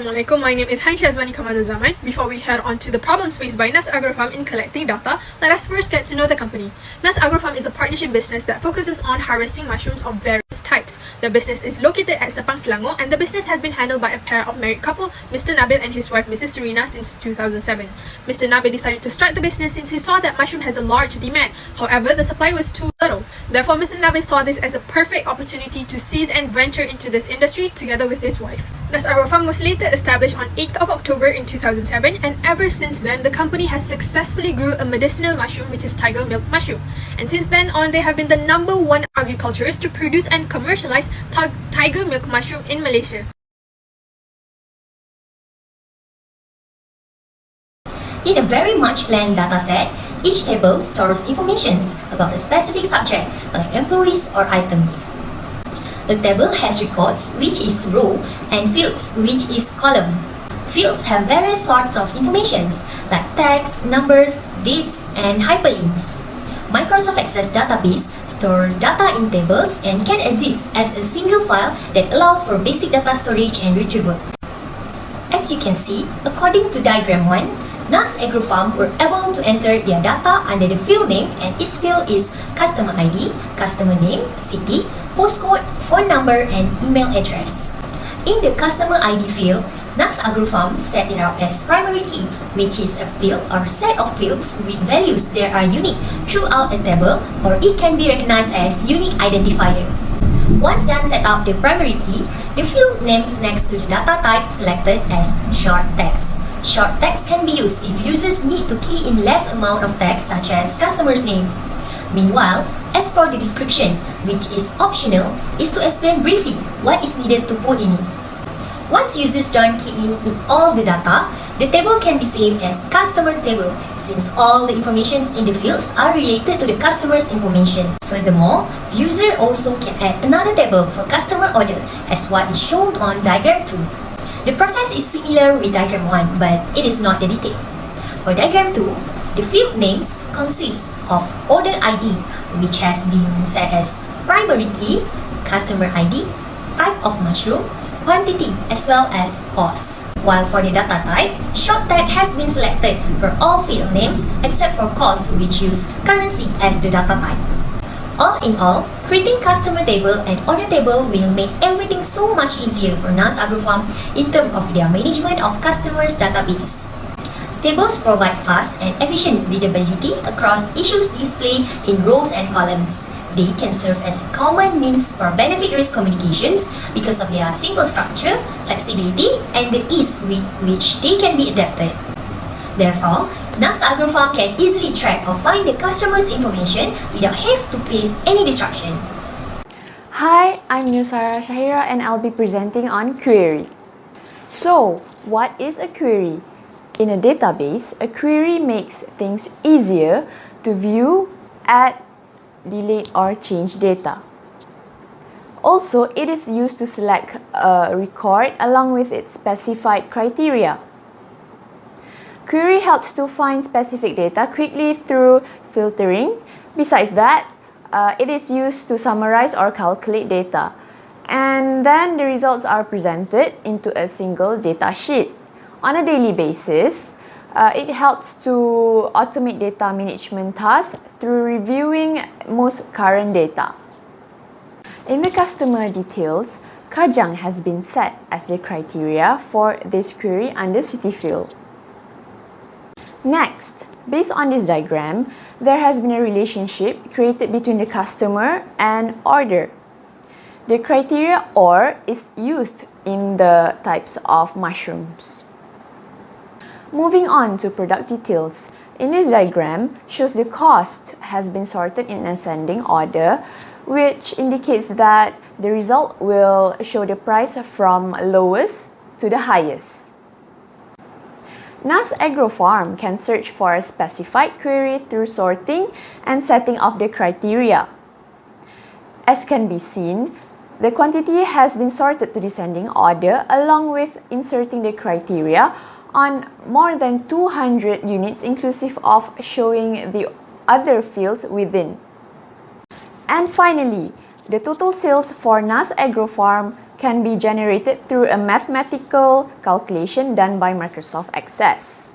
Assalamualaikum, my name is Hansha Azwani Kamaruzaman. Before we head on to the problems faced by Nas Agro Farm in collecting data, let us first get to know the company. Nas Agro Farm is a partnership business that focuses on harvesting mushrooms of various types. The business is located at Sepang, Selangor, and the business has been handled by a pair of married couple, Mr. Nabil and his wife Mrs. Serena, since 2007. Mr. Nabil decided to start the business since he saw that mushroom has a large demand. However, the supply was too little. Therefore, Mr. Nabil saw this as a perfect opportunity to seize and venture into this industry together with his wife. Nas Agro Farm was later established on 8th of October in 2007, and ever since then, the company has successfully grew a medicinal mushroom which is tiger milk mushroom. And since then on, they have been the #1 agriculturist to produce and commercialize tiger milk mushroom in Malaysia. In a very much planned dataset, each table stores information about a specific subject, like employees or items. A table has records, which is row, and fields, which is column. Fields have various sorts of information, like text, numbers, dates, and hyperlinks. Microsoft Access database store data in tables and can exist as a single file that allows for basic data storage and retrieval. As you can see, according to diagram 1, Nas Agro Farm were able to enter their data under the field name, and each field is customer ID, customer name, city, postcode, phone number, and email address. In the customer ID field, Nas Agro Farm set it out as primary key, which is a field or set of fields with values that are unique throughout a table, or it can be recognized as unique identifier. Once done set up the primary key, the field names next to the data type selected as short text. Short text can be used if users need to key in less amount of text, such as customer's name. Meanwhile, as for the description, which is optional, is to explain briefly what is needed to put in it. Once users done keying in all the data, the table can be saved as customer table, since all the information in the fields are related to the customer's information. Furthermore, user also can add another table for customer order, as what is shown on diagram 2. The process is similar with diagram 1, but it is not the detail. For diagram 2, the field names consist of order ID, which has been set as primary key, customer ID, type of mushroom, quantity, as well as cost. While for the data type, short tag has been selected for all field names except for cost, which use currency as the data type. All in all, creating customer table and order table will make everything so much easier for Nas Agro Farm in terms of their management of customers' database. Tables provide fast and efficient readability across issues displayed in rows and columns. They can serve as a common means for benefit-risk communications because of their simple structure, flexibility, and the ease with which they can be adapted. Therefore, Nas Agro Farm can easily track or find the customer's information without having to face any disruption. Hi, I'm Nusara Shahira and I'll be presenting on query. So, what is a query? In a database, a query makes things easier to view, add, delete or change data. Also, it is used to select a record along with its specified criteria. Query helps to find specific data quickly through filtering. Besides that, it is used to summarize or calculate data. And then the results are presented into a single data sheet. On a daily basis, it helps to automate data management tasks through reviewing most current data. In the customer details, Kajang has been set as the criteria for this query under city field. Next, based on this diagram, there has been a relationship created between the customer and order. The criteria OR is used in the types of mushrooms. Moving on to product details, in this diagram shows the cost has been sorted in ascending order, which indicates that the result will show the price from lowest to the highest. Nas Agro Farm can search for a specified query through sorting and setting of the criteria. As can be seen, the quantity has been sorted to descending order along with inserting the criteria on more than 200 units inclusive of showing the other fields within. And finally, the total sales for Nas Agro Farm can be generated through a mathematical calculation done by Microsoft Access.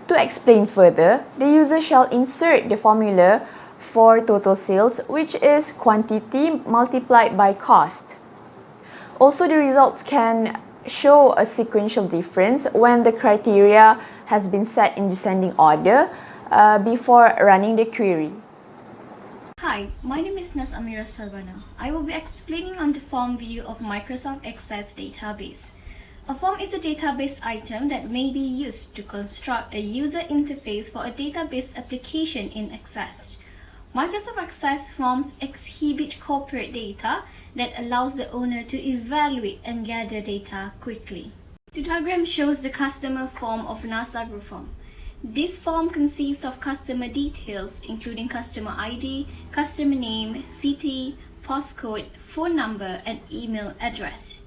To explain further, the user shall insert the formula for total sales, which is quantity multiplied by cost. Also, the results can show a sequential difference when the criteria has been set in descending order before running the query. Hi, my name is Nas Amira Salvana. I will be explaining on the form view of Microsoft Access database. A form is a database item that may be used to construct a user interface for a database application in Access. Microsoft Access forms exhibit corporate data that allows the owner to evaluate and gather data quickly. The diagram shows the customer form of NAS Agro form. This form consists of customer details including customer ID, customer name, city, postcode, phone number, and email address.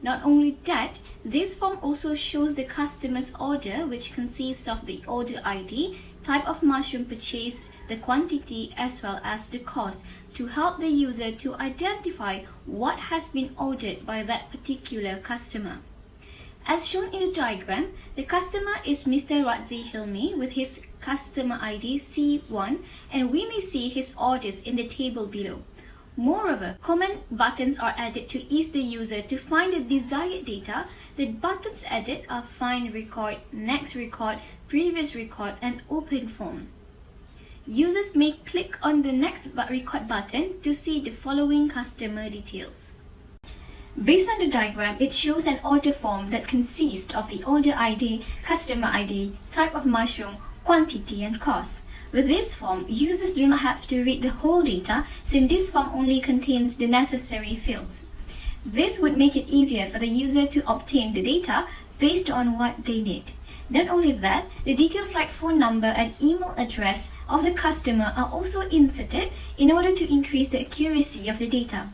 Not only that, this form also shows the customer's order, which consists of the order ID, type of mushroom purchased, the quantity, as well as the cost, to help the user to identify what has been ordered by that particular customer. As shown in the diagram, the customer is Mr. Radzi Hilmi with his customer ID C1, and we may see his orders in the table below. Moreover, comment buttons are added to ease the user to find the desired data. The buttons added are Find Record, Next Record, Previous Record, and Open Form. Users may click on the Next Record button to see the following customer details. Based on the diagram, it shows an order form that consists of the order ID, customer ID, type of mushroom, quantity, and cost. With this form, users do not have to read the whole data since this form only contains the necessary fields. This would make it easier for the user to obtain the data based on what they need. Not only that, the details like phone number and email address of the customer are also inserted in order to increase the accuracy of the data.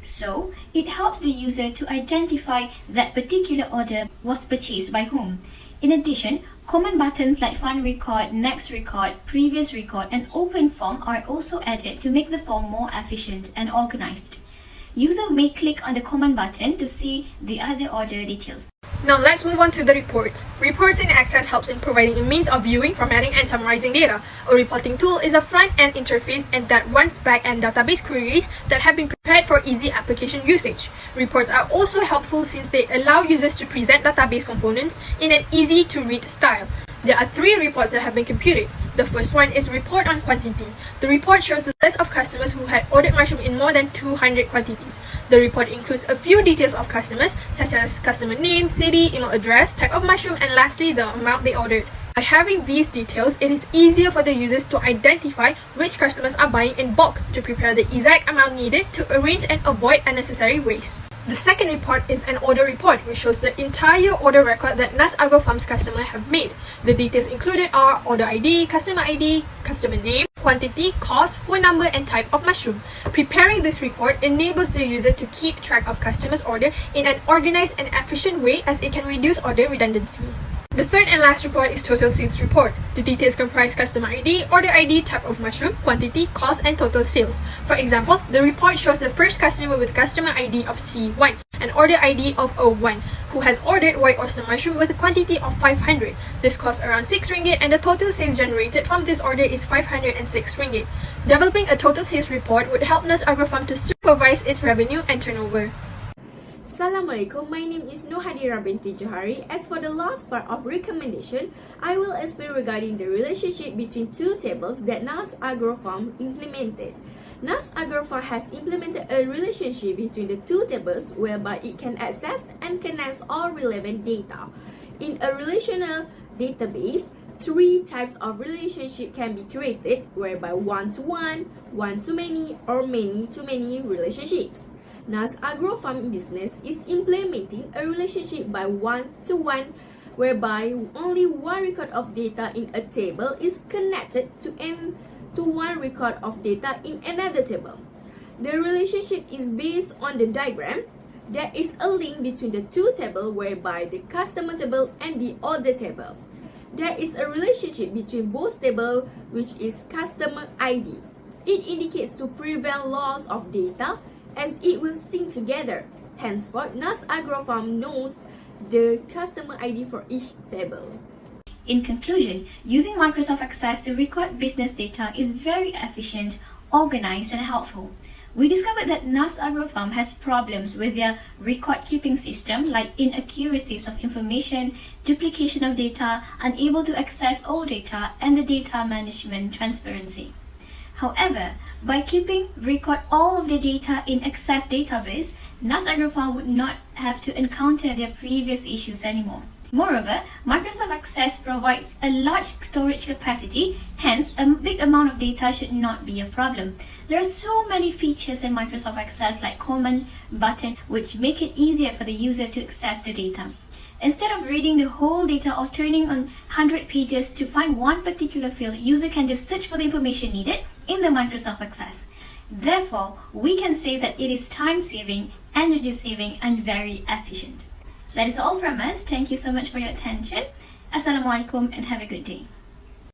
So, it helps the user to identify that particular order was purchased by whom. In addition, comment buttons like Find Record, Next Record, Previous Record, and Open Form are also added to make the form more efficient and organized. User may click on the comment button to see the other order details. Now let's move on to the reports. Reports in Access helps in providing a means of viewing, formatting, and summarizing data. A reporting tool is a front-end interface and that runs back-end database queries that have been prepared for easy application usage. Reports are also helpful since they allow users to present database components in an easy-to-read style. There are 3 reports that have been computed. The first one is Report on Quantity. The report shows the list of customers who had ordered mushroom in more than 200 quantities. The report includes a few details of customers such as customer name, city, email address, type of mushroom, and lastly the amount they ordered. By having these details, it is easier for the users to identify which customers are buying in bulk to prepare the exact amount needed to arrange and avoid unnecessary waste. The second report is an order report, which shows the entire order record that NAS Agro Farm's customer have made. The details included are order ID, customer name, quantity, cost, phone number, and type of mushroom. Preparing this report enables the user to keep track of customers' order in an organized and efficient way as it can reduce order redundancy. The third and last report is Total Sales Report. The details comprise customer ID, order ID, type of mushroom, quantity, cost, and total sales. For example, the report shows the first customer with customer ID of C1 and order ID of O1 who has ordered white oyster mushroom with a quantity of 500. This costs around 6 ringgit and the total sales generated from this order is 506 ringgit. Developing a total sales report would help NAS Agro Farm to supervise its revenue and turnover. Assalamualaikum, my name is Nohadira binti Johari. As for the last part of recommendation, I will explain regarding the relationship between 2 tables that NAS Agro Farm implemented. NAS Agro Farm has implemented a relationship between the 2 tables whereby it can access and connect all relevant data. In a relational database, 3 types of relationship can be created whereby one-to-one, one-to-many, or many-to-many relationships. NAS Agro Farm business is implementing a relationship by one-to-one whereby only one record of data in a table is connected to one record of data in another table. The relationship is based on the diagram. There is a link between the 2 tables whereby the customer table and the order table. There is a relationship between both tables which is customer ID. It indicates to prevent loss of data. as it will sync together. Henceforth, NAS Agro Farm knows the customer ID for each table. In conclusion, using Microsoft Access to record business data is very efficient, organized, and helpful. We discovered that NAS Agro Farm has problems with their record-keeping system, like inaccuracies of information, duplication of data, unable to access all data, and the data management transparency. However, by keeping record all of the data in Access database, NAS Agro Farm would not have to encounter their previous issues anymore. Moreover, Microsoft Access provides a large storage capacity, hence a big amount of data should not be a problem. There are so many features in Microsoft Access like command button which make it easier for the user to access the data. Instead of reading the whole data or turning on 100 pages to find one particular field, user can just search for the information needed in the Microsoft Access. Therefore, we can say that it is time-saving, energy-saving, and very efficient. That is all from us. Thank you so much for your attention. Assalamualaikum and have a good day.